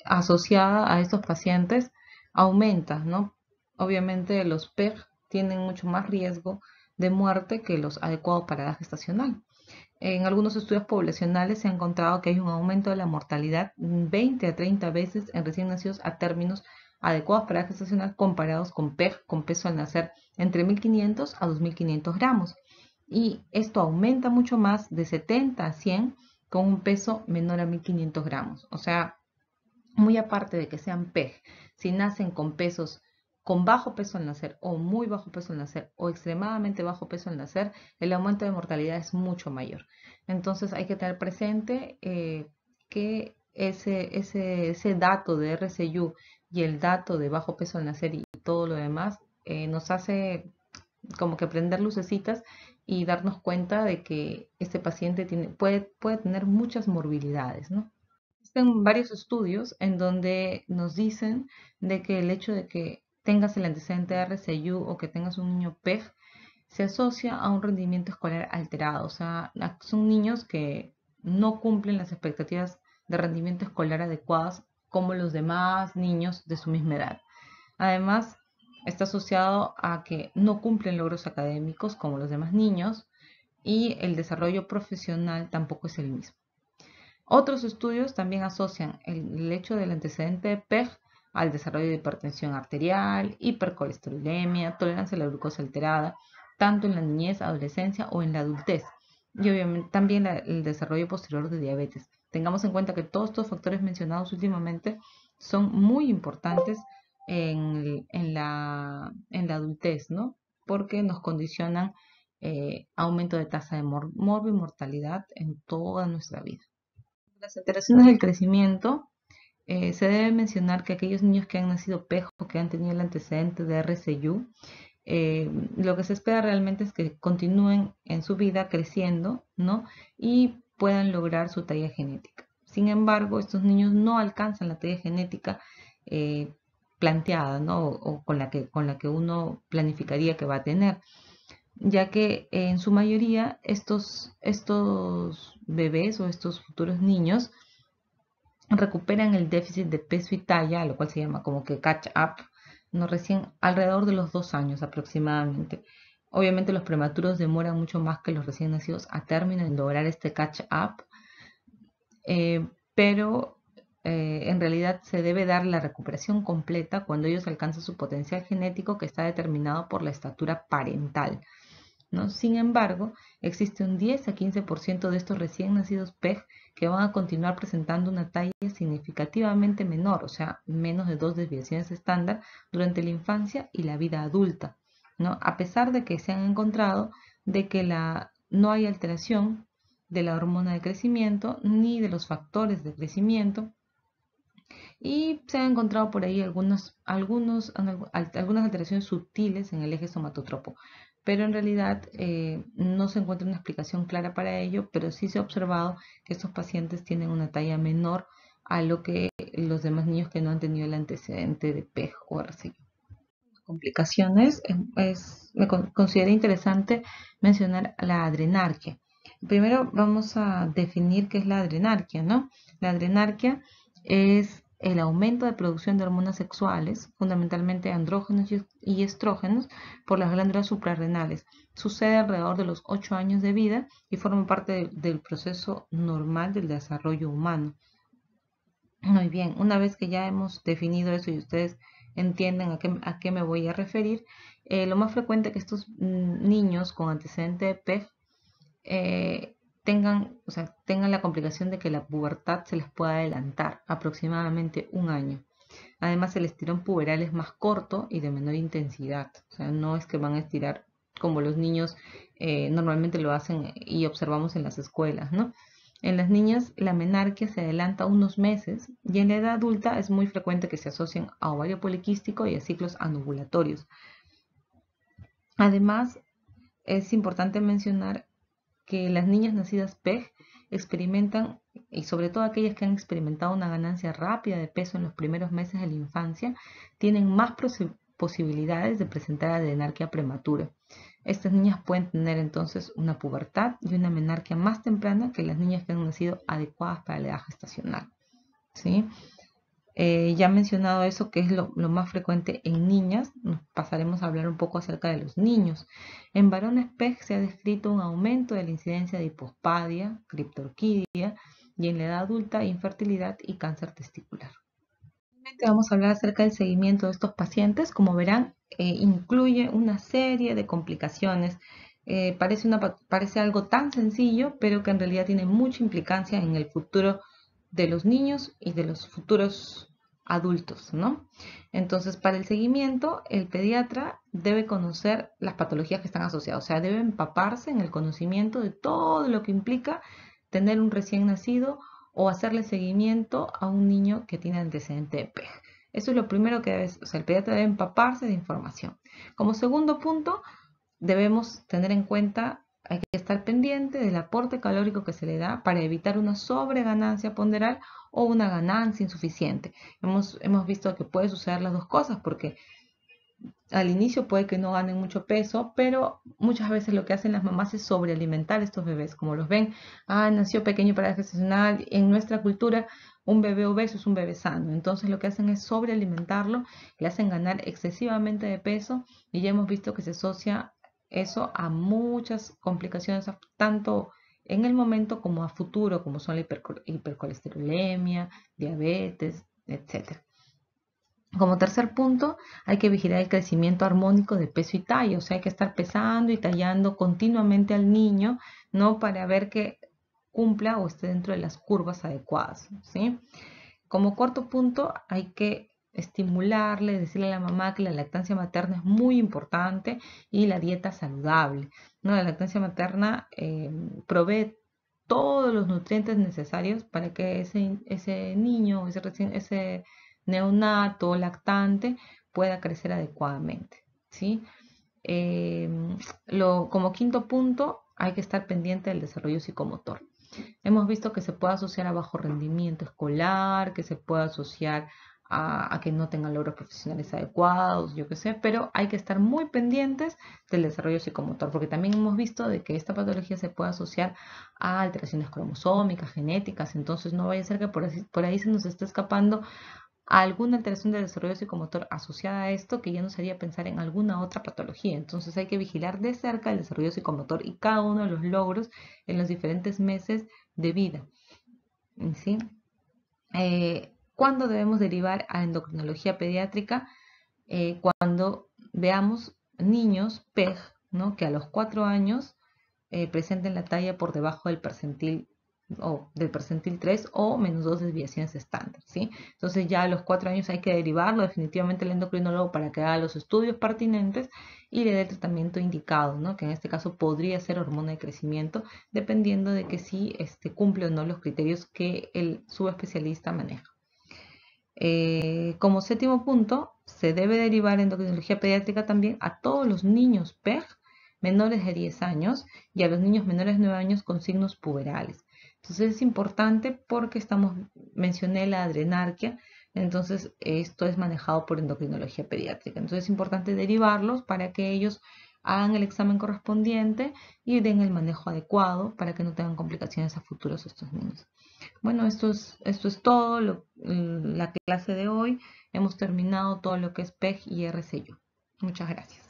Asociada a estos pacientes aumenta, ¿no? Obviamente los PEG tienen mucho más riesgo de muerte que los adecuados para la edad gestacional. En algunos estudios poblacionales se ha encontrado que hay un aumento de la mortalidad 20 a 30 veces en recién nacidos a términos adecuados para la gestacional comparados con PEG con peso al nacer entre 1.500 a 2.500 gramos. Y esto aumenta mucho más de 70 a 100 con un peso menor a 1.500 gramos. O sea, muy aparte de que sean PEG, si nacen con pesos con bajo peso al nacer o muy bajo peso al nacer o extremadamente bajo peso al nacer, el aumento de mortalidad es mucho mayor. Entonces hay que tener presente que ese dato de RCU y el dato de bajo peso al nacer y todo lo demás nos hace como que prender lucecitas y darnos cuenta de que este paciente puede tener muchas morbilidades, ¿no? Existen varios estudios en donde nos dicen de que el hecho de que tengas el antecedente de RCU o que tengas un niño PEG se asocia a un rendimiento escolar alterado. O sea, son niños que no cumplen las expectativas de rendimiento escolar adecuadas como los demás niños de su misma edad. Además, está asociado a que no cumplen logros académicos como los demás niños y el desarrollo profesional tampoco es el mismo. Otros estudios también asocian el hecho del antecedente de PEG al desarrollo de hipertensión arterial, hipercolesterolemia, tolerancia a la glucosa alterada, tanto en la niñez, adolescencia o en la adultez. Y obviamente también el desarrollo posterior de diabetes. Tengamos en cuenta que todos estos factores mencionados últimamente son muy importantes en la adultez, ¿no? Porque nos condicionan aumento de tasa de morbo y mortalidad en toda nuestra vida. Las alteraciones del crecimiento, se debe mencionar que aquellos niños que han nacido PEG o que han tenido el antecedente de RCU, lo que se espera realmente es que continúen en su vida creciendo, ¿no? Y puedan lograr su talla genética. Sin embargo, estos niños no alcanzan la talla genética planteada, ¿no? O con la que uno planificaría que va a tener, ya que en su mayoría estos bebés o estos futuros niños recuperan el déficit de peso y talla, lo cual se llama como que catch up, no recién alrededor de los 2 años aproximadamente. Obviamente los prematuros demoran mucho más que los recién nacidos a término en lograr este catch up, pero en realidad se debe dar la recuperación completa cuando ellos alcanzan su potencial genético que está determinado por la estatura parental, ¿no? Sin embargo, existe un 10 a 15% de estos recién nacidos PEG que van a continuar presentando una talla significativamente menor, o sea, menos de 2 desviaciones estándar durante la infancia y la vida adulta, ¿no? A pesar de que se han encontrado de que no hay alteración de la hormona de crecimiento ni de los factores de crecimiento, y se han encontrado por ahí algunas alteraciones sutiles en el eje somatotropo, pero en realidad no se encuentra una explicación clara para ello, pero sí se ha observado que estos pacientes tienen una talla menor a lo que los demás niños que no han tenido el antecedente de PEG o RCI. Complicaciones, me considero interesante mencionar la adrenarquia. Primero vamos a definir qué es la adrenarquia, ¿no? La adrenarquia es el aumento de producción de hormonas sexuales, fundamentalmente andrógenos y estrógenos, por las glándulas suprarrenales. Sucede alrededor de los 8 años de vida y forma parte del proceso normal del desarrollo humano. Muy bien, una vez que ya hemos definido eso y ustedes entienden a qué me voy a referir, lo más frecuente es que estos niños con antecedente de PEG tengan la complicación de que la pubertad se les pueda adelantar aproximadamente un año. Además, el estirón puberal es más corto y de menor intensidad. O sea, no es que van a estirar como los niños normalmente lo hacen y observamos en las escuelas, ¿no? En las niñas, la menarquia se adelanta unos meses y en la edad adulta es muy frecuente que se asocien a ovario poliquístico y a ciclos anovulatorios. Además, es importante mencionar que las niñas nacidas PEG experimentan, y sobre todo aquellas que han experimentado una ganancia rápida de peso en los primeros meses de la infancia, tienen más posibilidades de presentar adrenarquia prematura. Estas niñas pueden tener entonces una pubertad y una menarquia más temprana que las niñas que han nacido adecuadas para la edad gestacional, ¿sí? Ya he mencionado eso, que es lo más frecuente en niñas. Nos pasaremos a hablar un poco acerca de los niños. En varones PEG se ha descrito un aumento de la incidencia de hipospadia, criptorquidia y en la edad adulta infertilidad y cáncer testicular. Vamos a hablar acerca del seguimiento de estos pacientes. Como verán, incluye una serie de complicaciones. Parece algo tan sencillo, pero que en realidad tiene mucha implicancia en el futuro de los niños y de los futuros adultos, ¿no? Entonces, para el seguimiento, el pediatra debe conocer las patologías que están asociadas, o sea, debe empaparse en el conocimiento de todo lo que implica tener un recién nacido o hacerle seguimiento a un niño que tiene antecedente de PEG. Eso es lo primero que debe, o sea, el pediatra debe empaparse de información. Como segundo punto, debemos tener en cuenta, hay que estar pendiente del aporte calórico que se le da para evitar una sobreganancia ponderal o una ganancia insuficiente. Hemos visto que puede suceder las dos cosas porque al inicio puede que no ganen mucho peso, pero muchas veces lo que hacen las mamás es sobrealimentar a estos bebés. Como los ven, nació pequeño para gestacional. En nuestra cultura, un bebé obeso es un bebé sano. Entonces lo que hacen es sobrealimentarlo, le hacen ganar excesivamente de peso y ya hemos visto que se asocia eso a muchas complicaciones, tanto en el momento como a futuro, como son la hipercolesterolemia, diabetes, etcétera. Como tercer punto, hay que vigilar el crecimiento armónico de peso y talla, o sea, hay que estar pesando y tallando continuamente al niño, ¿no? Para ver que cumpla o esté dentro de las curvas adecuadas, ¿sí? Como cuarto punto, hay que estimularle, decirle a la mamá que la lactancia materna es muy importante y la dieta saludable, ¿no? La lactancia materna provee todos los nutrientes necesarios para que ese niño, ese neonato, lactante, pueda crecer adecuadamente, ¿sí? Eh, como quinto punto, hay que estar pendiente del desarrollo psicomotor. Hemos visto que se puede asociar a bajo rendimiento escolar, que se puede asociar a que no tengan logros profesionales adecuados, yo qué sé, pero hay que estar muy pendientes del desarrollo psicomotor, porque también hemos visto de que esta patología se puede asociar a alteraciones cromosómicas, genéticas, entonces no vaya a ser que por ahí se nos esté escapando alguna alteración del desarrollo psicomotor asociada a esto que ya nos haría pensar en alguna otra patología. Entonces hay que vigilar de cerca el desarrollo psicomotor y cada uno de los logros en los diferentes meses de vida. ¿Sí? ¿Cuándo debemos derivar a endocrinología pediátrica? Cuando veamos niños PEG, ¿no? Que a los 4 años presenten la talla por debajo del percentil o del percentil 3 o menos 2 desviaciones estándar, ¿sí? Entonces ya a los 4 años hay que derivarlo definitivamente al endocrinólogo para que haga los estudios pertinentes y le dé el tratamiento indicado, ¿no? Que en este caso podría ser hormona de crecimiento, dependiendo de que si cumple o no los criterios que el subespecialista maneja. Como séptimo punto, se debe derivar endocrinología pediátrica también a todos los niños PEG menores de 10 años y a los niños menores de 9 años con signos puberales. Entonces es importante porque mencioné la adrenarquia, entonces esto es manejado por endocrinología pediátrica. Entonces es importante derivarlos para que ellos hagan el examen correspondiente y den el manejo adecuado para que no tengan complicaciones a futuros estos niños. Bueno, esto es todo la clase de hoy. Hemos terminado todo lo que es PEG y RCU. Muchas gracias.